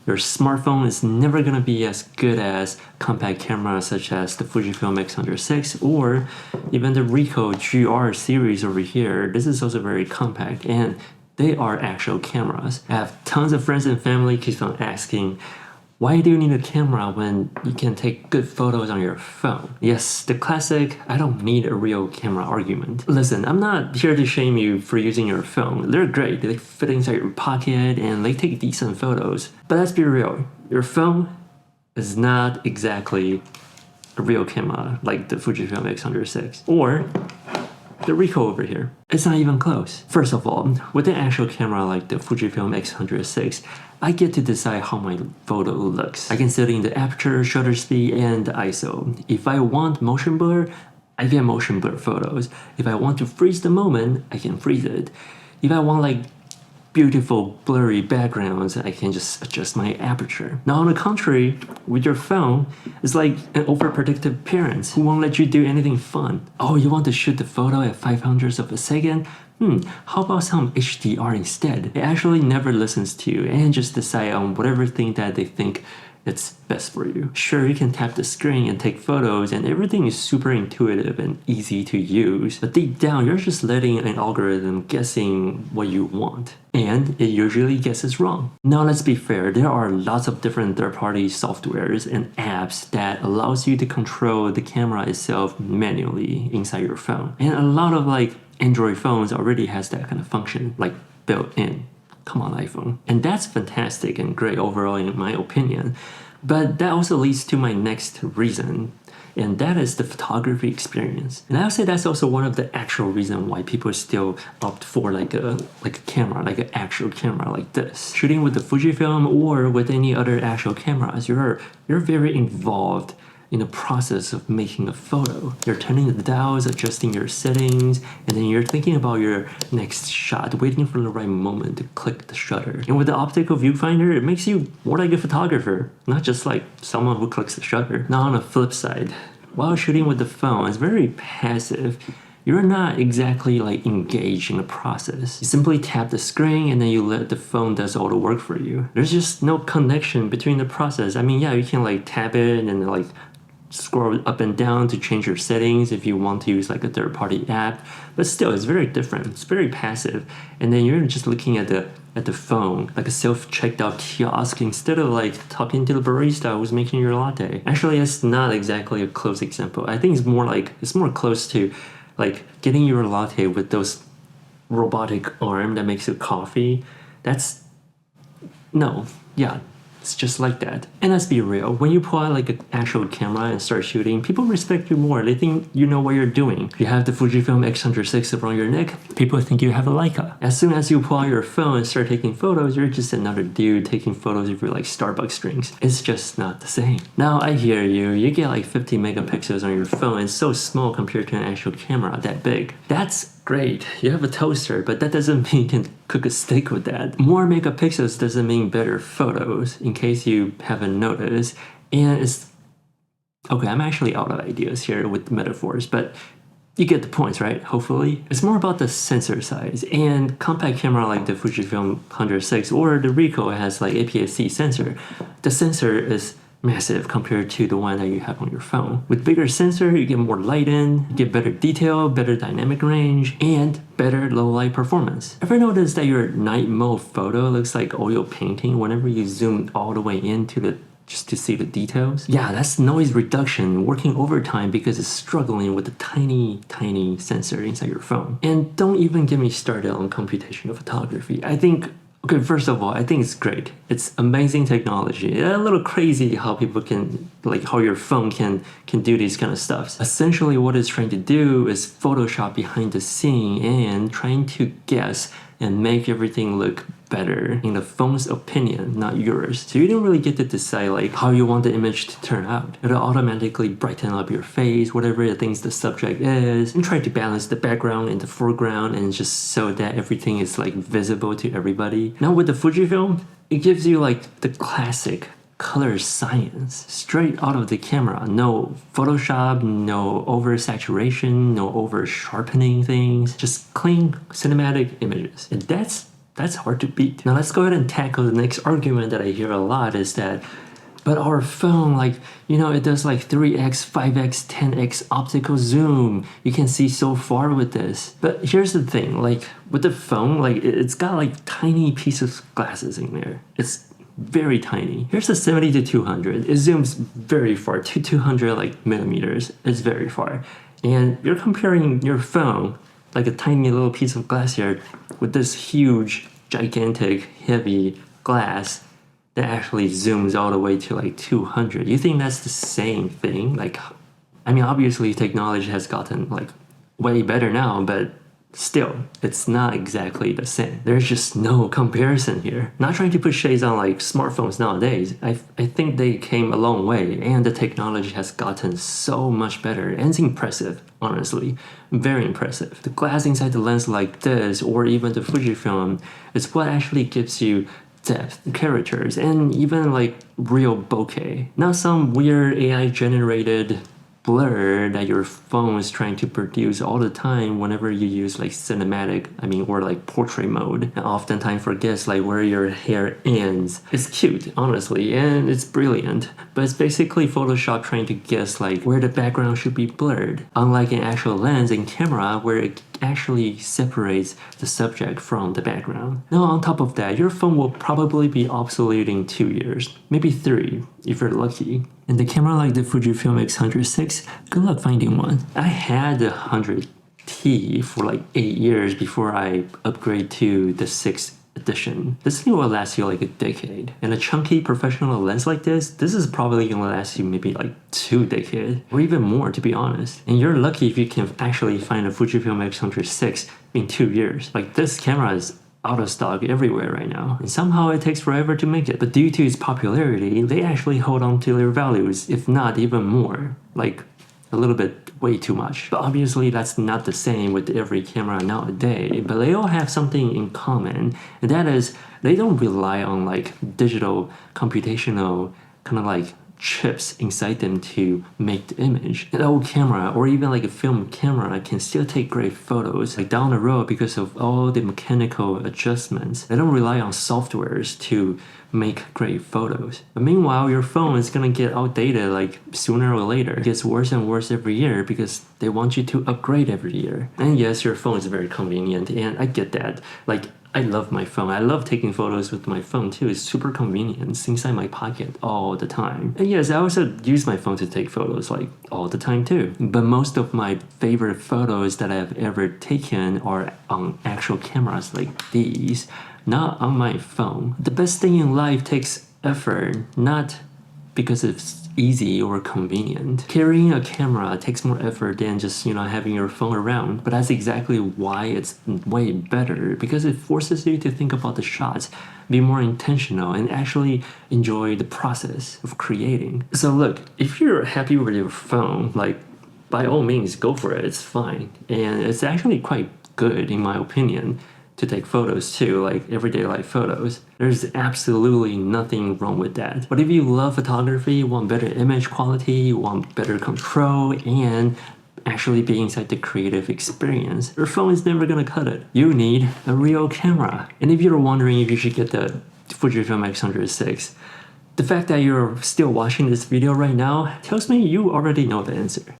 Your smartphone is never going to be as good as compact cameras such as the Fujifilm X100VI or even the Ricoh GR series over here. This is also very compact and they are actual cameras. I have tons of friends and family keep on asking, why do you need a camera when you can take good photos on your phone? Yes, the classic, I don't need a real camera argument. Listen, I'm not here to shame you for using your phone. They're great, they fit inside your pocket and they take decent photos. But let's be real, your phone is not exactly a real camera like the Fujifilm X100VI or the Ricoh over here. It's not even close. First of all, with an actual camera like the Fujifilm X100VI, I get to decide how my photo looks. I can set in the aperture, shutter speed, and the ISO. If I want motion blur, I get motion blur photos. If I want to freeze the moment, I can freeze it. If I want like beautiful blurry backgrounds, I can just adjust my aperture. Now on the contrary, with your phone, it's like an overprotective parent who won't let you do anything fun. Oh, you want to shoot the photo at 500ths of a second? How about some HDR instead? It actually never listens to you and just decide on whatever thing that they think it's best for you. Sure, you can tap the screen and take photos and everything is super intuitive and easy to use, but deep down you're just letting an algorithm guessing what you want. And it usually guesses wrong. Now let's be fair, there are lots of different third-party softwares and apps that allows you to control the camera itself manually inside your phone. And a lot of like Android phones already has that kind of function like built in. Come on, iPhone. And that's fantastic and great overall in my opinion. But that also leads to my next reason, and that is the photography experience. And I would say that's also one of the actual reasons why people still opt for like a camera, like an actual camera like this. Shooting with the Fujifilm or with any other actual cameras, you're very involved in the process of making a photo. You're turning the dials, adjusting your settings, and then you're thinking about your next shot, waiting for the right moment to click the shutter. And with the optical viewfinder, it makes you more like a photographer, not just like someone who clicks the shutter. Now on the flip side, while shooting with the phone, it's very passive. You're not exactly like engaged in the process. You simply tap the screen and then you let the phone does all the work for you. There's just no connection between the process. I mean, yeah, you can like tap it and like scroll up and down to change your settings if you want to use like a third-party app, but still it's very different. It's very passive, and then you're just looking at the phone like a self-checked out kiosk instead of like talking to the barista who's making your latte. Actually, it's not exactly a close example. I think it's more close to like getting your latte with those robotic arm that makes you coffee. It's just like that. And let's be real, when you pull out like an actual camera and start shooting, people respect you more. They think you know what you're doing. You have the Fujifilm X100VI around your neck, people think you have a Leica. As soon as you pull out your phone and start taking photos, you're just another dude taking photos of your like Starbucks drinks. It's just not the same. Now I hear you, you get like 50 megapixels on your phone. It's so small compared to an actual camera that big. That's great, you have a toaster, but that doesn't mean you can cook a steak with that. More megapixels doesn't mean better photos, in case you haven't noticed. And it's... okay, I'm actually out of ideas here with metaphors, but you get the points, right? Hopefully. It's more about the sensor size, and compact camera like the Fujifilm X100VI or the Ricoh has like APS-C sensor. The sensor is massive compared to the one that you have on your phone. With bigger sensor, you get more light in, you get better detail, better dynamic range, and better low light performance. Ever notice that your night mode photo looks like oil painting whenever you zoom all the way into just to see the details? Yeah, that's noise reduction working overtime because it's struggling with the tiny sensor inside your phone. And don't even get me started on computational photography. Okay, first of all, I think it's great. It's amazing technology. It's a little crazy how people can, like how your phone can do these kind of stuff. Essentially what it's trying to do is Photoshop behind the scene and trying to guess and make everything look better in the phone's opinion, not yours. So you don't really get to decide like how you want the image to turn out. It'll automatically brighten up your face, whatever it thinks the subject is, and try to balance the background and the foreground and just so that everything is like visible to everybody. Now with the Fujifilm, it gives you like the classic color science straight out of the camera. No Photoshop, no oversaturation, no over sharpening things, just clean cinematic images. And that's that's hard to beat. Now let's go ahead and tackle the next argument that I hear a lot is that, but our phone, like, you know, it does like 3x, 5x, 10x optical zoom. You can see so far with this. But here's the thing, like with the phone, like it's got like tiny pieces of glasses in there. It's very tiny. Here's the 70 to 200. It zooms very far to 200 like millimeters. It's very far. And you're comparing your phone, like a tiny little piece of glass here, with this huge, gigantic, heavy glass that actually zooms all the way to like 200. You think that's the same thing? Like, I mean, obviously technology has gotten like way better now, but still, it's not exactly the same. There's just no comparison here. Not trying to put shades on like smartphones nowadays. I think they came a long way and the technology has gotten so much better and it's impressive, honestly. Very impressive. The glass inside the lens like this or even the Fujifilm is what actually gives you depth, characters, and even like real bokeh. Not some weird AI generated blur that your phone is trying to produce all the time whenever you use like cinematic, or like portrait mode, and oftentimes forgets like where your hair ends. It's cute, honestly, and it's brilliant, but it's basically Photoshop trying to guess like where the background should be blurred, unlike an actual lens and camera where it actually separates the subject from the background. Now on top of that, your phone will probably be obsolete in 2 years, maybe 3 if you're lucky. And the camera like the Fujifilm X100VI, good luck finding one. I had the 100T for like 8 years before I upgrade to the 6th edition. This thing will last you like a decade. And a chunky professional lens like this is probably gonna last you maybe like 2 decades or even more, to be honest. And you're lucky if you can actually find a Fujifilm X100VI in 2 years. Like this camera is out of stock everywhere right now, and somehow it takes forever to make it. But due to its popularity, they actually hold on to their values, if not even more, like a little bit way too much. But obviously that's not the same with every camera nowadays, but they all have something in common, and that is they don't rely on like digital computational kind of like chips inside them to make the image. An old camera or even like a film camera can still take great photos like down the road because of all the mechanical adjustments. They don't rely on softwares to make great photos. But meanwhile, your phone is gonna get outdated like sooner or later. It gets worse and worse every year because they want you to upgrade every year. And yes, your phone is very convenient, and I get that. Like, I love my phone. I love taking photos with my phone too. It's super convenient. It's inside my pocket all the time. And yes, I also use my phone to take photos like all the time too. But most of my favorite photos that I've ever taken are on actual cameras like these, not on my phone. The best thing in life takes effort, not because it's easy or convenient. Carrying a camera takes more effort than just, having your phone around, but that's exactly why it's way better, because it forces you to think about the shots, be more intentional, and actually enjoy the process of creating. So look, if you're happy with your phone, like, by all means, go for it, it's fine. And it's actually quite good, in my opinion, to take photos too, like everyday life photos. There's absolutely nothing wrong with that. But if you love photography, you want better image quality, you want better control, and actually be inside the creative experience, your phone is never gonna cut it. You need a real camera. And if you're wondering if you should get the Fujifilm X100VI, the fact that you're still watching this video right now tells me you already know the answer.